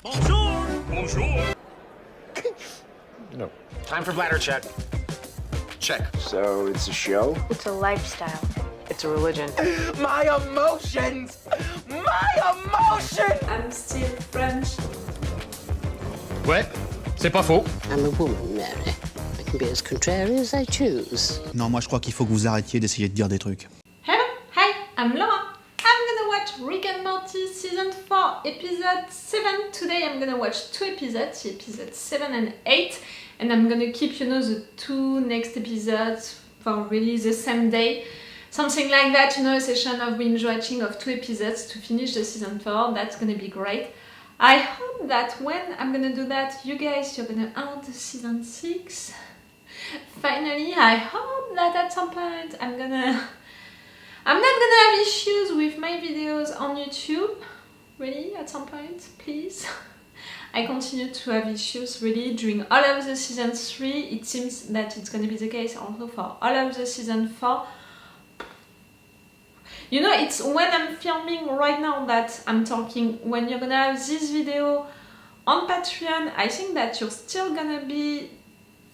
Bonjour! Bonjour! No. Time for bladder check. Check. So it's a show? It's a lifestyle. It's a religion. My emotions! My emotions! I'm still French. Ouais, c'est pas faux. I'm a woman, Mary. I can be as contrary as I choose. Non, moi je crois qu'il faut que vous arrêtiez d'essayer de dire des trucs. Hello, hi, I'm Laura. I'm gonna watch Rick and Morty season 4, episode 7. Today I'm gonna watch 2 episodes, episode 7 and 8. And I'm gonna keep, the 2 next episodes for really the same day. Something like that, a session of binge watching of 2 episodes to finish the season 4. That's gonna be great. I hope that when I'm gonna do that, you guys, you're gonna end the season 6. Finally, I hope that at some point I'm not gonna have issues with my videos on YouTube. Really, at some point, please. I continue to have issues really during all of the season 3. It seems that it's gonna be the case also for all of the season 4. It's when I'm filming right now that I'm talking. When you're gonna have this video on Patreon, I think that you're still gonna be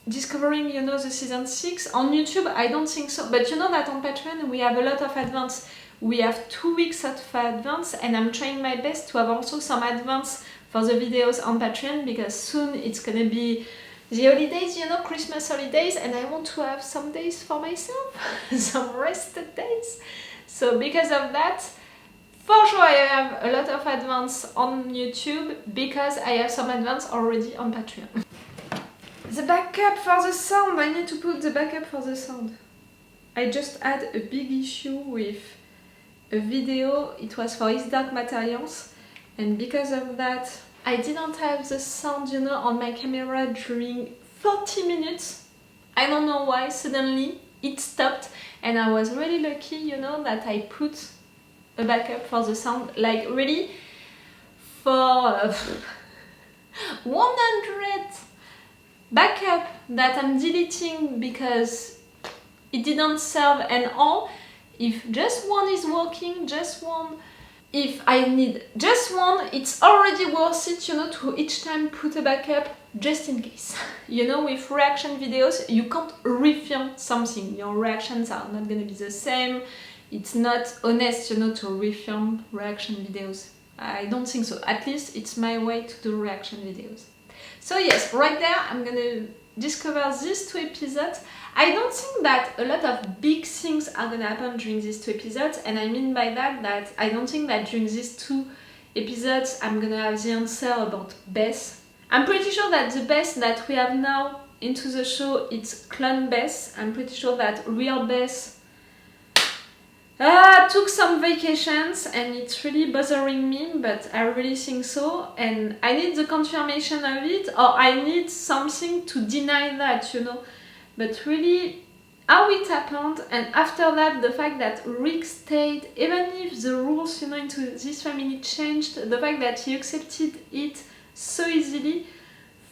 discovering, the season 6. On YouTube, I don't think so. But you know that on Patreon, we have a lot of advance. We have 2 weeks of advance, and I'm trying my best to have also some advance for the videos on Patreon, because soon it's gonna be the holidays, Christmas holidays, and I want to have some days for myself, some rested days. So because of that, for sure I have a lot of advance on YouTube, because I have some advance already on Patreon. The backup for the sound, I need to put the backup for the sound. I just had a big issue with a video, it was for His Dark Materials, and because of that I didn't have the sound, on my camera during 40 minutes. I don't know why, suddenly it stopped, and I was really lucky, that I put a backup for the sound, like really for 100 backup that I'm deleting because it didn't serve and all. If just one is working, just one, if I need just one, it's already worth it, to each time put a backup just in case. With reaction videos, you can't refilm something. Your reactions are not gonna be the same. It's not honest, to refilm reaction videos. I don't think so. At least it's my way to do reaction videos. So yes, right there, I'm gonna discover these 2 episodes. I don't think that a lot of big things are gonna happen during these 2 episodes, and I mean by that I don't think that during these 2 episodes I'm gonna have the answer about Beth. I'm pretty sure that the Beth that we have now into the show, it's clone Beth. I'm pretty sure that real Beth took some vacations, and it's really bothering me, but I really think so, and I need the confirmation of it, or I need something to deny that, But really, how it happened, and after that, the fact that Rick stayed, even if the rules, into this family changed, the fact that he accepted it so easily,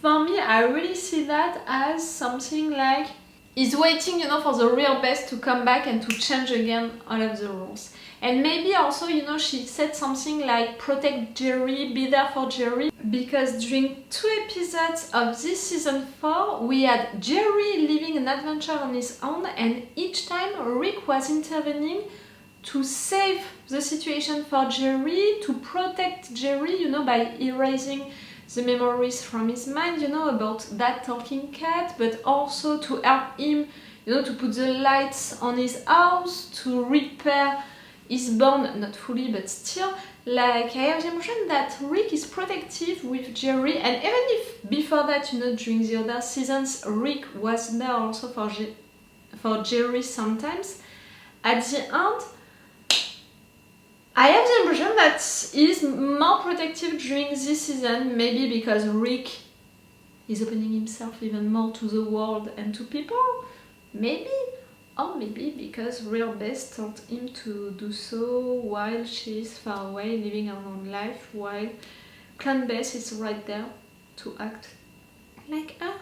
for me, I really see that as something like he's waiting, for the real Beth to come back and to change again all of the rules. And maybe also, she said something like protect Jerry, be there for Jerry, because during 2 episodes of this season 4, we had Jerry living an adventure on his own, and each time Rick was intervening to save the situation for Jerry, to protect Jerry, by erasing the memories from his mind, about that talking cat, but also to help him, to put the lights on his house, to repair his barn, not fully, but still. Like, I have the impression that Rick is protective with Jerry, and even if before that, during the other seasons, Rick was there also for Jerry sometimes, at the end, I have the impression that he's more protective during this season, maybe because Rick is opening himself even more to the world and to people, maybe, or maybe because real Beth told him to do so while she's far away, living her own life, while Clan Beth is right there to act like her.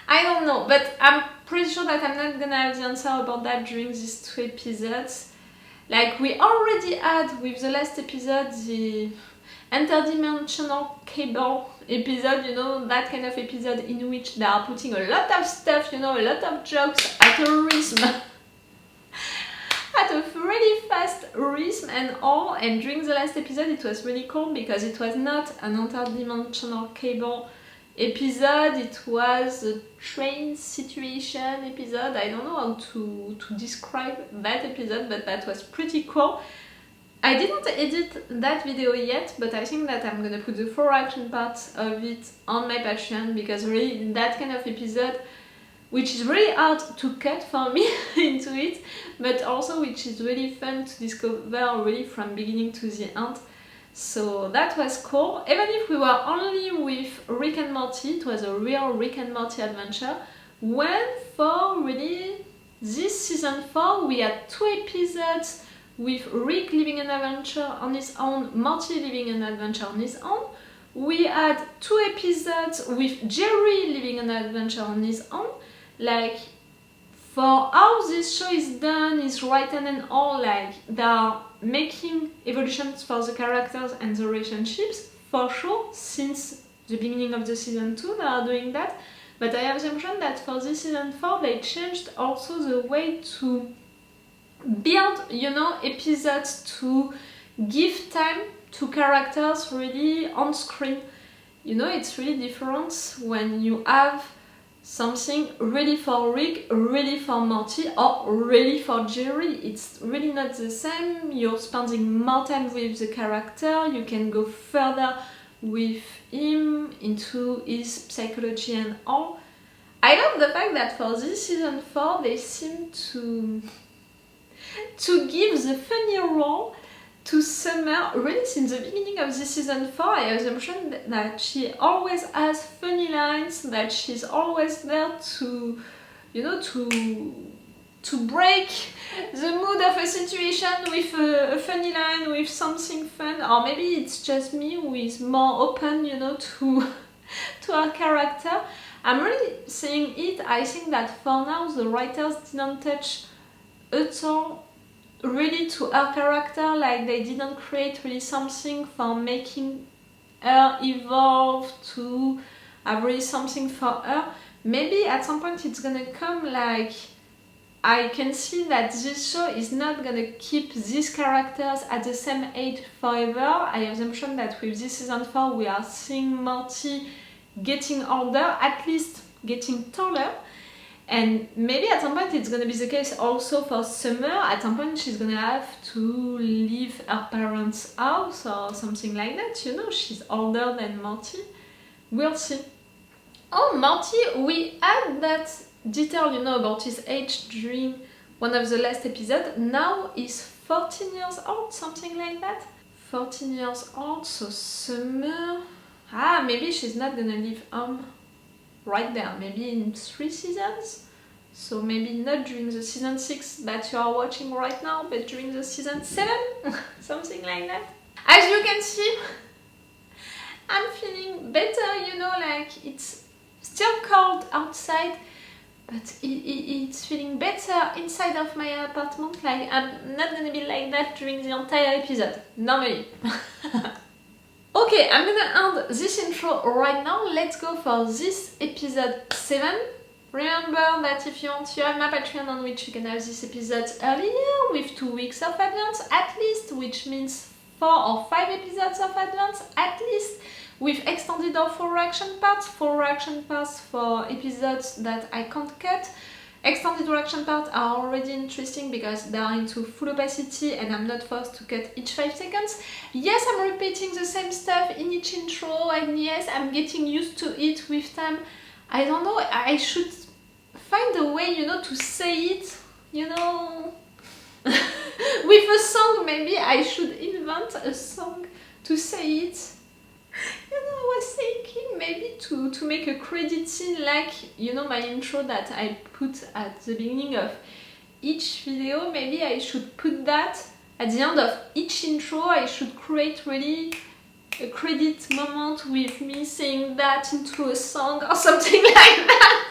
I don't know, but I'm pretty sure that I'm not gonna have the answer about that during these 2 episodes. Like we already had with the last episode, interdimensional cable episode, you know, that kind of episode in which they are putting a lot of stuff, you know, a lot of jokes at a rhythm, at a really fast rhythm and all. And during the last episode it was really cool because it was not an interdimensional cable episode, it was a train situation episode. I don't know how to describe that episode, but that was pretty cool. I didn't edit that video yet, but I think that I'm gonna put the 4 action parts of it on my Patreon, because really that kind of episode, which is really hard to cut for me into it, but also which is really fun to discover really from beginning to the end. So that was cool. Even if we were only with Rick and Morty, it was a real Rick and Morty adventure. When for really this season 4 we had 2 episodes with Rick living an adventure on his own, Morty living an adventure on his own. We had 2 episodes with Jerry living an adventure on his own. Like, for how this show is done, is written and all, like, they are making evolutions for the characters and the relationships, for sure, since the beginning of the season 2 they are doing that. But I have the impression that for this season 4 they changed also the way to build, you know, episodes, to give time to characters really on screen. You know, it's really different when you have something really for Rick, really for Morty, or really for Jerry. It's really not the same. You're spending more time with the character, you can go further with him into his psychology and all. I love the fact that for this season 4 they seem to give the funny role to Summer. Really, since the beginning of this season 4, I have the impression that she always has funny lines, that she's always there to, you know, to break the mood of a situation with a funny line, with something fun. Or maybe it's just me who is more open, you know, to her character. I'm really saying it. I think that for now the writers didn't touch at all really to her character, like they didn't create really something for making her evolve, to have really something for her. Maybe at some point it's gonna come, like I can see that this show is not gonna keep these characters at the same age forever. I have the impression that with this season 4 we are seeing Morty getting older, at least getting taller. And maybe at some point it's gonna be the case also for Summer. At some point she's gonna have to leave her parents' house or something like that, you know, she's older than Morty. We'll see. Oh, Morty, we had that detail, you know, about his age during one of the last episodes. Now he's 14 years old, something like that. 14 years old, so Summer... Ah, maybe she's not gonna leave home right there, maybe in 3 seasons. So maybe not during the season 6 that you are watching right now, but during the season 7, something like that. As you can see, I'm feeling better, you know, like it's still cold outside, but it's feeling better inside of my apartment. Like I'm not gonna be like that during the entire episode, normally. Okay, I'm gonna end this intro right now. Let's go for this episode 7. Remember that if you want, you have my Patreon on which you can have this episode earlier with 2 weeks of advance at least, which means 4 or 5 episodes of advance at least, with extended or 4 reaction parts. 4 reaction parts for episodes that I can't cut. Extended reaction parts are already interesting because they are into full opacity and I'm not forced to cut each 5 seconds. Yes, I'm repeating the same stuff in each intro, and yes, I'm getting used to it with time. I don't know, I should find a way, you know, to say it, you know. With a song, maybe I should invent a song to say it. You know, I was thinking maybe to make a credit scene, like, you know, my intro that I put at the beginning of each video. Maybe I should put that at the end of each intro. I should create really a credit moment with me saying that into a song or something like that.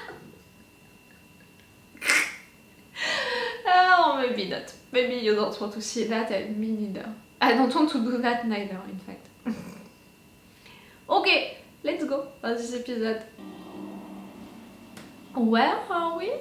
Or maybe not. Maybe you don't want to see that, and me neither. I don't want to do that neither, in fact. Okay, let's go on this episode. Where are we?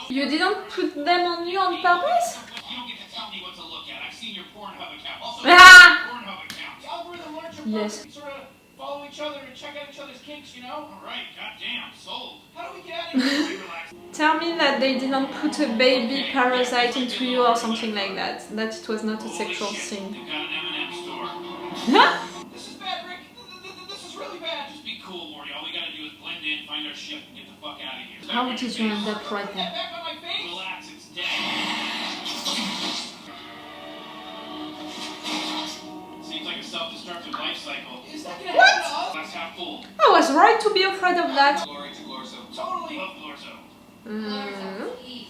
You didn't put them on you on purpose? You don't get to tell me what to look at. I've seen your Pornhub account. Also, Ah! Pornhub account. The algorithm learns your Yes. preference. Sort of follow each other and check out each other's kinks, you know? All right, goddamn, sold. How do we get out of here? Relax. Tell me that they didn't put a baby parasite into you or something like that. That it was not a sexual Holy shit, thing. they've got an M&M store. This is bad, Rick. This is really bad. Just be cool, Morty. All we gotta do is blend in, find our ship, and get the fuck out of here. How did you end up right Get there? back on my face. Relax, it's dead. Seems like a self-destructive life cycle. Is that gonna happen to us? Glass half full. I was right to be afraid of that. Glory to Glorzo. Totally. Love Glorzo. Peace.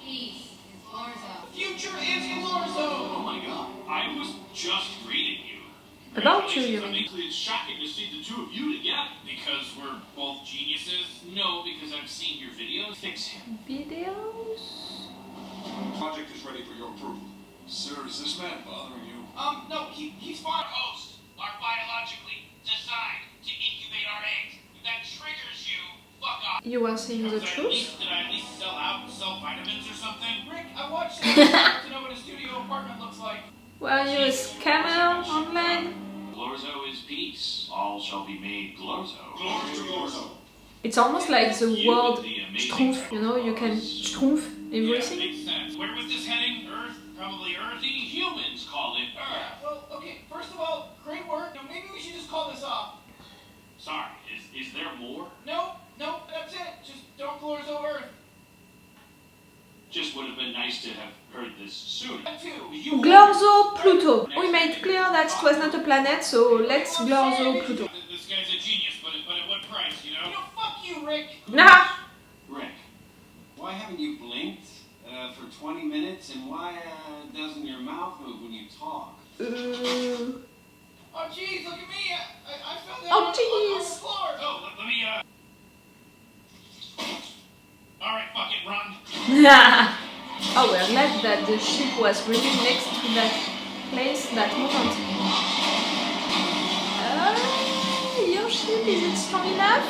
Peace is Lorzo. The future is Glorzo. Oh my god. I was just reading you. About you, you mean? Congratulations. It's shocking to see the two of you together. Because we're both geniuses? No, because I've seen your videos. Fix him. Videos? Project is ready for your approval. Sir, is this man bothering you? No, he's fine. Hosts are biologically designed to incubate our eggs. If that triggers you, fuck off. You are saying the Did I truth? at least sell out and sell vitamins or something? Rick, I watched that to know what a studio apartment looks like. Were you a scammer online? Glorzo is peace. All shall be made Glorzo. Glory to Glorzo. It's almost like the You word with the amazing schtroumpf, you know, you can schtroumpf Yeah, everything. makes sense. Where was this heading? Earth? Probably Earthy. Humans call it Earth. Well, okay, first of all, great work. Now, maybe we should just call this off. Sorry, is there more? No, that's it. Just don't Glorzo Earth. Just would have been nice to have heard this sooner. That too. You Glorzo Pluto. We made clear that it was not a planet, so let's Glorzo Pluto. This guy's a genius, but at what price, you You know? know, fuck you, Rick. Nah! Rick, why haven't you blinked for 20 minutes, and why doesn't your mouth move when you talk? Oh, jeez, look at me. I fell down Oh, on the jeez. floor. Oh, let me, Alright, fuck it, run. Oh, we're glad that the ship was really next to that place that moment. Your ship, is it strong enough?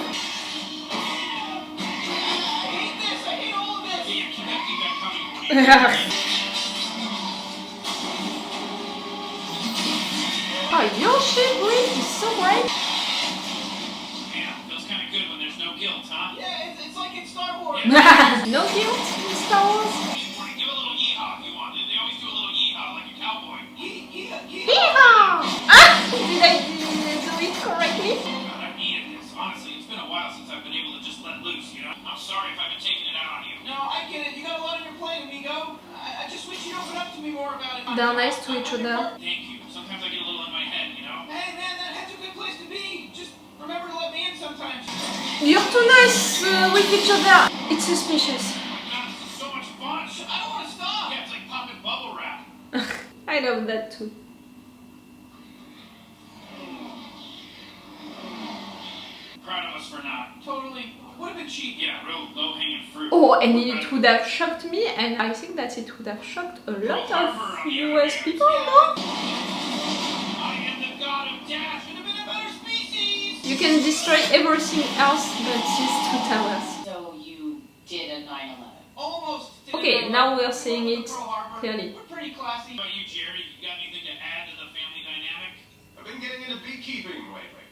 I hate this. I hate all of this. Yeah, keep that coming. Oh, your ship really is so great. Man, feels kind of good when there's no guilt, huh? Yeah, it's like in Star Wars. No guilt in Star Wars. Give a little yeehaw if you want. They always do a little yeehaw like a cowboy. Yeehaw! Ah! Did I do it correctly? God, I needed this. Honestly, it's been a while since I've been able to just let loose, you know? I'm sorry if I've been taking it out on you. No, I get it. You got a lot on your plate, amigo. I just wish you'd open up to me more about it. They're nice to each other. Thank you. Sometimes I get a little in my head, you know? Hey, man, that head's a good place to be. Just remember to let me in sometimes. You're too nice with each other. It's suspicious. Oh my god, this is so much fun. I don't want to stop. Yeah, it's like popping bubble wrap. I love that too. Proud of us for not. Totally. Would have been cheap. Yeah, real low-hanging fruit. Oh, and it would have shocked me, and I think that it would have shocked a lot of US people, no? I am the god of death. Should have been a better species. You can destroy everything else but these two towers. So you did a 9/11. Almost. did Okay, it. now we are seeing it Pearl Harbor. clearly. We're pretty classy. How about you, Jerry? You got anything to add to the family dynamic? I've been getting into beekeeping lately.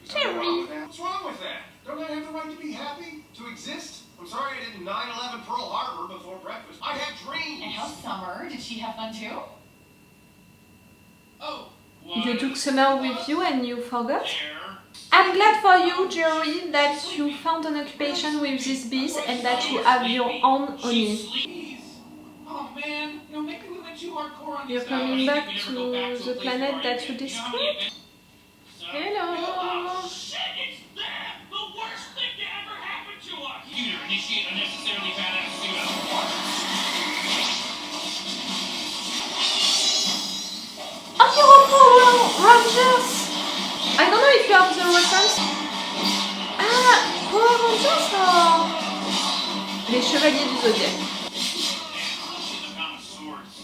Jerry. What's wrong with that? Don't I have the right to be happy? To exist? I'm sorry I didn't 9/11 Pearl Harbor before breakfast. I had dreams. And how's Summer? Did she have fun too? Oh. You took Summer with you and you forgot? There. I'm glad for you, Jerry, that you found an occupation with these bees and that you have your own honey. Jeez. Oh man. You know, maybe we went too hardcore on You're these coming guys. back to the planet that you destroyed? Hello. Oh shit, it's them! The worst thing to ever happen to us! Computer, initiate unnecessarily badass suit. Oh, you're a Power Rangers! I don't know if you have the reference. Promortyus ou les chevaliers du zodiaque?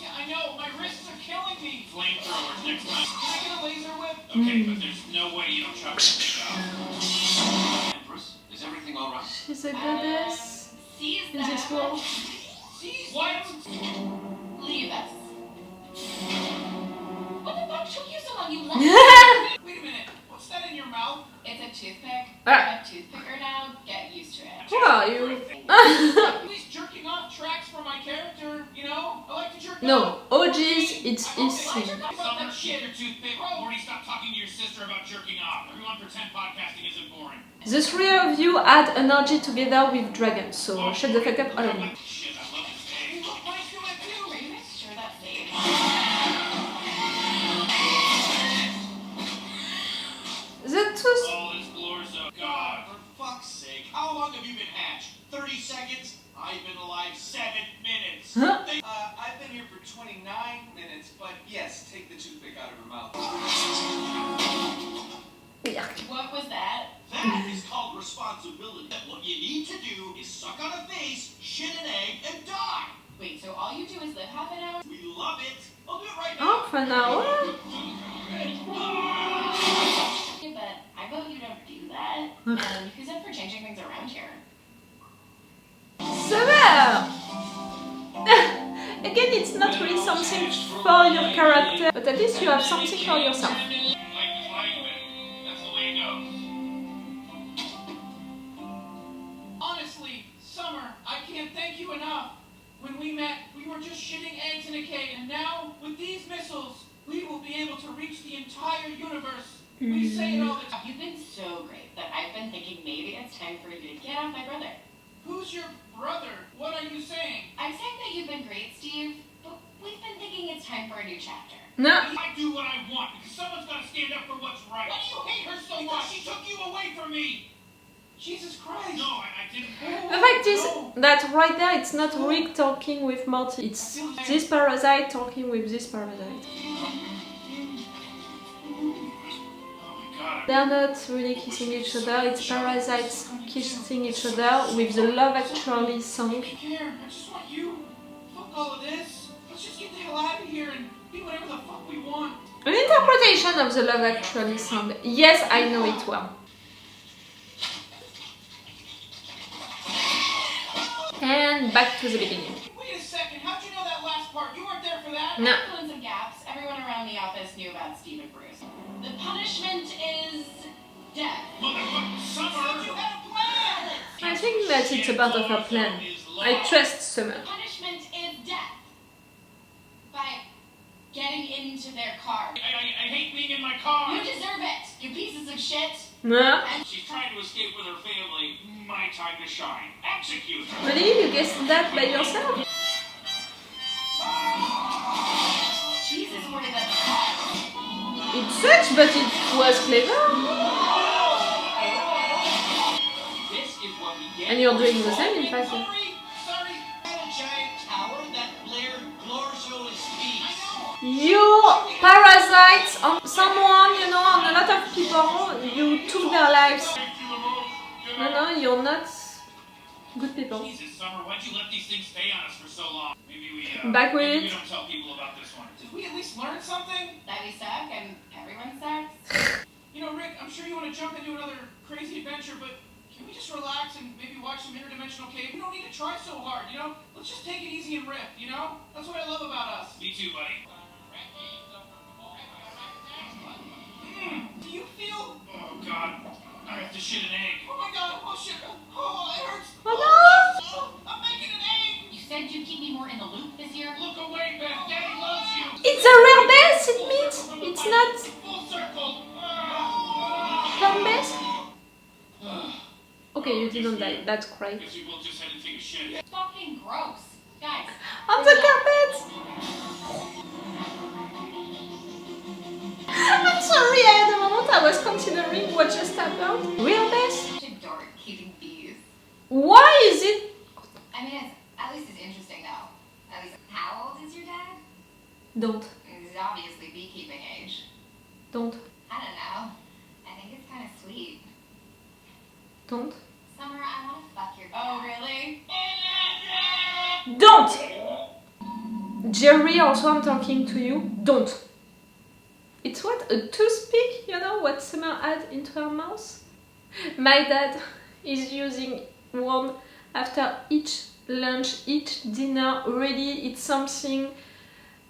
Yeah, I know. My wrists are killing me. Flamethrowers next time. Can I get a laser whip? Okay, but there's no way you don't chuck this out. Empress, is everything all right? She's a goddess Sees in this that. world. What? Leave us. What the fuck took you so long? You left. Wait a minute. What's that in your mouth? It's a toothpick. Ah. I'm a toothpicker now. Get used to it. Who are you? These jerking off tracks for my character, you know? I like to jerk No, off. orgies, it's I his jerk thing. off about Summer, that shit shit. your toothpick. Morty, stop talking to your sister about jerking off. Everyone pretend podcasting isn't boring. The three of you had an orgy together with dragons, so shut the fuck up all of you. Shit, I love this Hey, egg. look, mine's doing it too. Are you guys sure that's safe? The tooth. All this Glorzo. God. For fuck's sake, how long have you been hatched? 30 seconds? I've been alive 7 minutes. Huh? I've been here for 29 minutes, but yes, take the toothpick out of her mouth. What was that? That is called responsibility. What you need to do is suck on a face, shit an egg, and die. Wait, so all you do is live half an hour? We love it. I'll do it right now. Half an hour? Yeah, but I vote you don't do that. And who's up for changing things around here? Summer! Again, it's not really something for your character, but at least you have something for yourself. Life is life, and that's the way it goes. Honestly, Summer, I can't thank you enough. When we met, we were just shitting eggs in a cave, and now, with these missiles, we will be able to reach the entire universe. We say it all the time. You've been so great that I've been thinking maybe it's time for you to get off my brother. Who's your brother? What are you saying? I'm saying that you've been great, Steve, but we've been thinking it's time for a new chapter. No. I do what I want because someone's got to stand up for what's right. Why do you hate her so Because much? she took you away from me. Jesus Christ. No, I didn't. The fact is that right there, it's not Rick talking with Morty, it's this parasite talking with this parasite. They're not really kissing each other, it's parasites kissing each other with the Love Actually song. I don't care. I just want you. Fuck all of this. Let's just get the hell out of here and be whatever the fuck we want. An interpretation of the Love Actually song. Yes, I know it well. And back to the beginning. Wait a second. How'd you know that last part? You weren't there for that? No. Fill in some gaps. Everyone around the office knew about Steve and Bruce. The punishment is death. Motherfucking Summer. You had a plan. I think that it's a part of her plan. I trust Summer. The punishment is death. By getting into their car. I hate being in my car. You deserve it, you pieces of shit. No. And She's trying to escape with her family. My time to shine. Execute her. Really? You guessed that by yourself? Jesus, where did that It sucks, but it was clever. This is what we get. And you're doing the same, in fact. Sorry. Had a giant tower that blared Glorzo is peace. You parasites on someone, you know, on a lot of people, you took their lives. No, you're not good people. Jesus, Summer, why'd you let these things stay on us for so long? Maybe we, Back with maybe we it. don't tell people about this one. Did we at least learn something? that we suck and everyone sucks? You know, Rick, I'm sure you want to jump into another crazy adventure, but can we just relax and maybe watch some interdimensional cave? We don't need to try so hard, you know? Let's just take it easy and riff, you know? That's what I love about us. Me too, buddy. Do you feel? Oh, God. I have to shit an egg. Oh my god, oh shit. Oh, it hurts. Oh Oh, I'm making an egg. You said you'd keep me more in the loop this year? Look away, Beth. Daddy loves you. It's a rare base, it means. It's not Full circle. plant base. Okay, you didn't die. That's great. Guess we will just head and take a shit. Fucking gross. Guys. On the carpet. I'm sorry, I had a moment I was considering what just happened. Real base? Such a dork keeping bees. Why is it? I mean, at least it's interesting though. At least, how old is your dad? Don't. He's obviously beekeeping age. Don't. I don't know. I think it's kind of sweet. Don't. Summer, I fuck your. Oh, really? Don't! Jerry, also I'm talking to you. Don't. It's what? A toothpick? You know what Summer had into her mouth? My dad is using one after each lunch, each dinner. Really, it's something.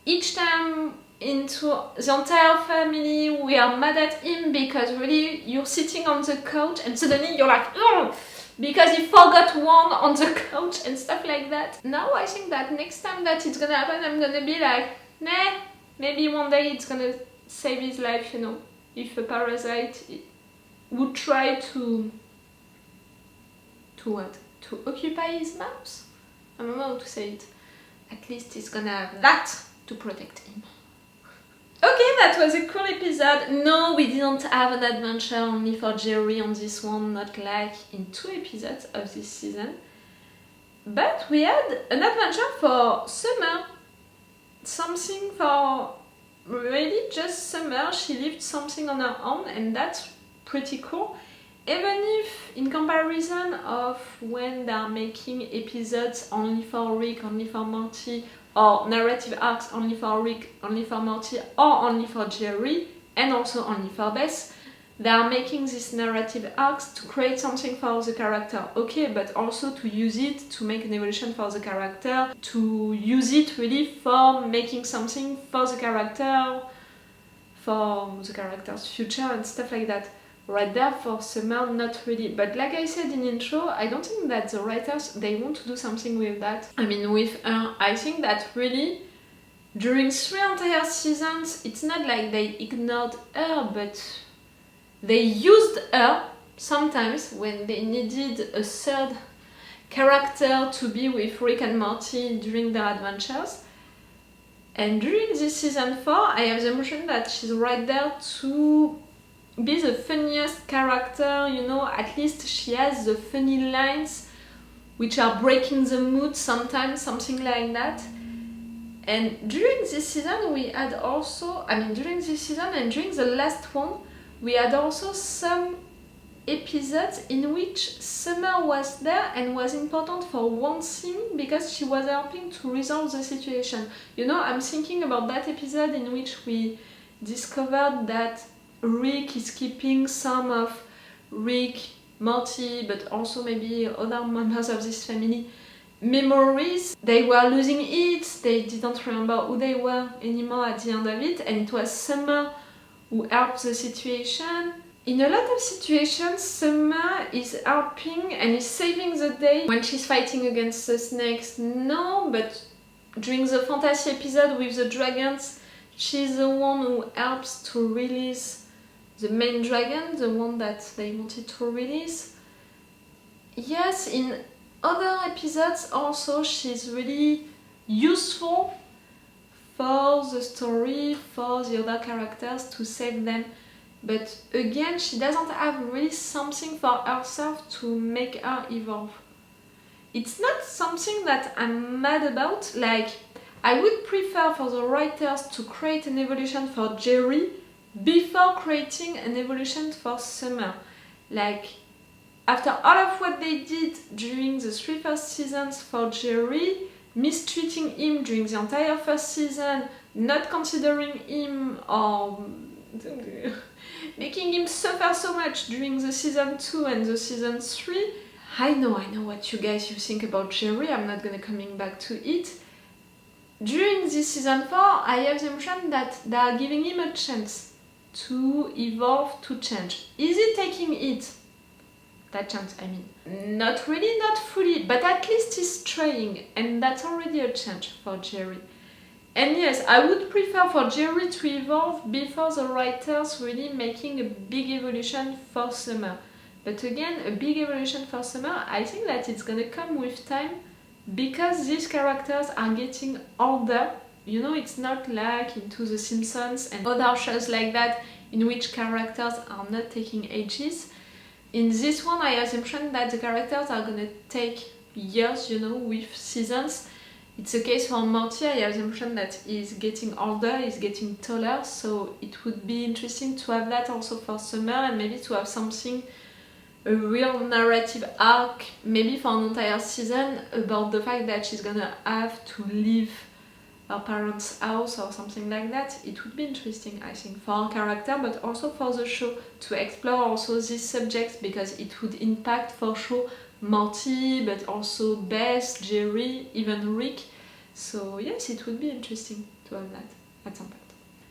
Each time into the entire family, we are mad at him because really you're sitting on the couch and suddenly you're like, ugh! Because he forgot one on the couch and stuff like that. Now I think that next time that it's gonna happen, I'm gonna be like, nah, maybe one day it's gonna save his life, you know. If a parasite would try to what? To occupy his mouth? I don't know how to say it. At least he's gonna have that to protect him. Okay, that was a cool episode. No, we didn't have an adventure only for Jerry on this one, not like in 2 episodes of this season. But we had an adventure for Summer. Something for really just Summer. She lived something on her own and that's pretty cool. Even if in comparison of when they are making episodes only for Rick, only for Morty, or narrative arcs only for Rick, only for Morty, or only for Jerry, and also only for Bess, they are making these narrative arcs to create something for the character, okay, but also to use it to make an evolution for the character, to use it really for making something for the character's future and stuff like that. Right there for Summer, not really. But like I said in intro, I don't think that the writers, they want to do something with that. I mean, with her, I think that really, during 3 entire seasons, it's not like they ignored her, but they used her sometimes when they needed a third character to be with Rick and Morty during their adventures. And during this season 4, I have the impression that she's right there to be the funniest character, you know, at least she has the funny lines which are breaking the mood sometimes, something like that. And during this season we had also, during this season and during the last one, we had also some episodes in which Summer was there and was important for one scene because she was helping to resolve the situation. You know, I'm thinking about that episode in which we discovered that Rick is keeping some of Rick, Morty, but also maybe other members of this family memories. They were losing it, they didn't remember who they were anymore at the end of it, and it was Summer who helped the situation. In a lot of situations, Summer is helping and is saving the day when she's fighting against the snakes. No, but during the fantasy episode with the dragons, she's the one who helps to release the main dragon, the one that they wanted to release. Yes, in other episodes also she's really useful for the story, for the other characters to save them. But again, she doesn't have really something for herself to make her evolve. It's not something that I'm mad about. Like, I would prefer for the writers to create an evolution for Jerry before creating an evolution for Summer. Like, after all of what they did during the 3 first seasons for Jerry, mistreating him during the entire first season, not considering him or making him suffer so much during the season 2 and the season 3. I know what you guys think about Jerry, I'm not gonna coming back to it. During this season 4, I have the impression that they are giving him a chance to evolve, to change. Is he taking it? That chance, I mean. Not really, not fully, but at least he's trying, and that's already a change for Jerry. And yes, I would prefer for Jerry to evolve before the writers really making a big evolution for Summer. But again, a big evolution for Summer, I think that it's gonna come with time because these characters are getting older. You know, it's not like into The Simpsons and other shows like that in which characters are not taking ages. In this one, I have the impression that the characters are gonna take years, you know, with seasons. It's a case for Morty, I have the impression that he's getting older, he's getting taller, so it would be interesting to have that also for Summer and maybe to have something a real narrative arc, maybe for an entire season, about the fact that she's gonna have to leave her parents' house or something like that. It would be interesting, I think, for her character, but also for the show, to explore also these subjects, because it would impact for sure Morty, but also Bess, Jerry, even Rick. So yes, it would be interesting to have that at some point.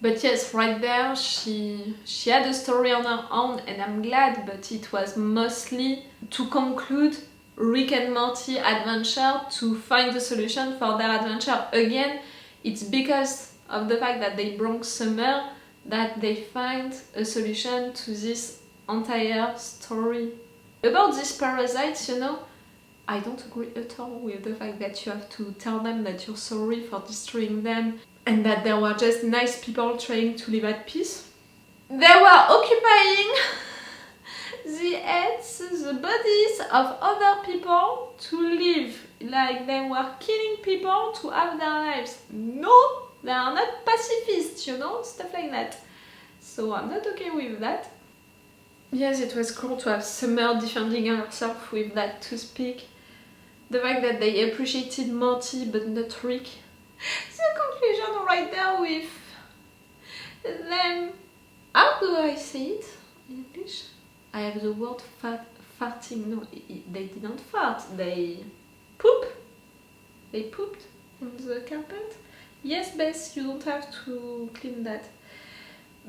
But yes, right there, she had a story on her own, and I'm glad, but it was mostly to conclude Rick and Morty adventure, to find a solution for their adventure. Again, it's because of the fact that they brought Summer that they find a solution to this entire story. About these parasites, you know, I don't agree at all with the fact that you have to tell them that you're sorry for destroying them and that they were just nice people trying to live at peace. They were occupying the heads, the bodies of other people to live. Like they were killing people to have their lives. No, they are not pacifists, you know, stuff like that. So I'm not okay with that. Yes, it was cool to have Summer defending herself with that toothpick. The fact that they appreciated Morty but not Rick. The conclusion right there with them. How do I say it in English? I have the word farting. No, they didn't fart. They poop. They pooped on the carpet. Yes, Bess, you don't have to clean that.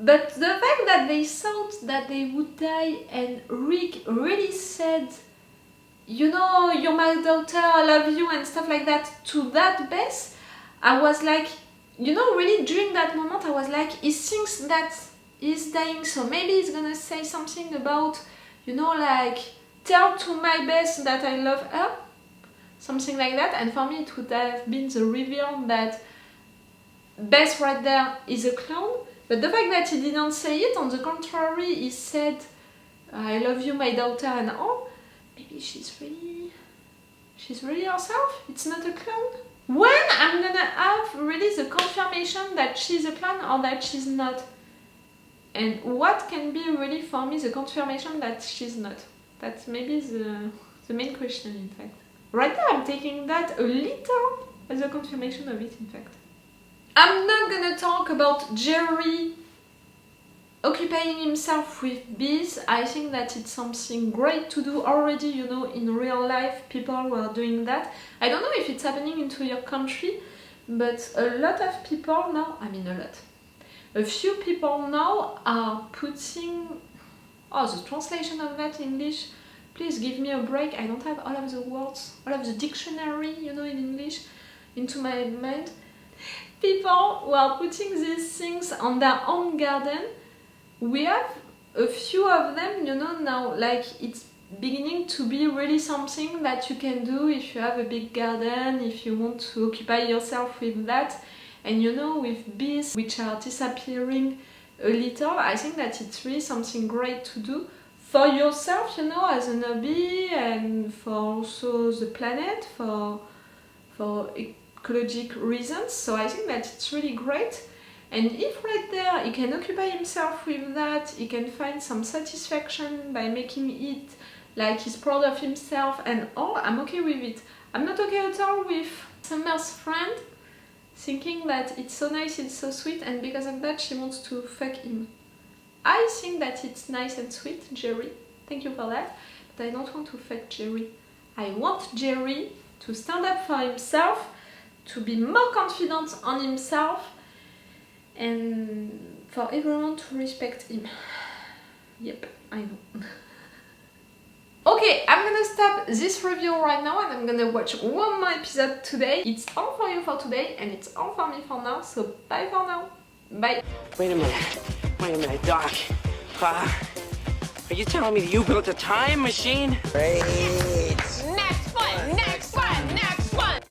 But the fact that they thought that they would die and Rick really said, you know, you're my daughter, I love you and stuff like that to that Bess, I was like, you know, really during that moment I was like, he thinks that he's dying, so maybe he's gonna say something about, you know, like, tell to my Bess that I love her, something like that. And for me it would have been the reveal that Bess right there is a clone. But the fact that he didn't say it, on the contrary, he said, I love you, my daughter, and all, maybe she's really herself, it's not a clone. When I'm gonna have really the confirmation that she's a clone or that she's not? And what can be really for me the confirmation that she's not? That's maybe the main question, in fact. Right now I'm taking that a little as a confirmation of it, in fact. I'm not gonna talk about Jerry occupying himself with bees. I think that it's something great to do already, you know, in real life people were doing that. I don't know if it's happening into your country, but a lot of people now, a few people now are putting, the translation of that in English, please give me a break, I don't have all of the words, all of the dictionary, you know, in English, into my mind. People who are putting these things on their own garden. We have a few of them, you know, now, like, it's beginning to be really something that you can do if you have a big garden, if you want to occupy yourself with that. And you know, with bees which are disappearing a little, I think that it's really something great to do for yourself, you know, as an hobby, and for also the planet, for ecologic reasons. So I think that it's really great. And if right there he can occupy himself with that, he can find some satisfaction by making it like he's proud of himself and all, I'm okay with it. I'm not okay at all with Summer's friend thinking that it's so nice, it's so sweet, and because of that she wants to fuck him. I think that it's nice and sweet, Jerry, thank you for that, but I don't want to fuck Jerry. I want Jerry to stand up for himself, to be more confident on himself, and for everyone to respect him. Yep, I know. Okay, I'm gonna stop this review right now and I'm gonna watch one more episode today. It's all for you for today and it's all for me for now, so bye for now. Bye. Wait a minute, Doc. Are you telling me that you built a time machine? Great.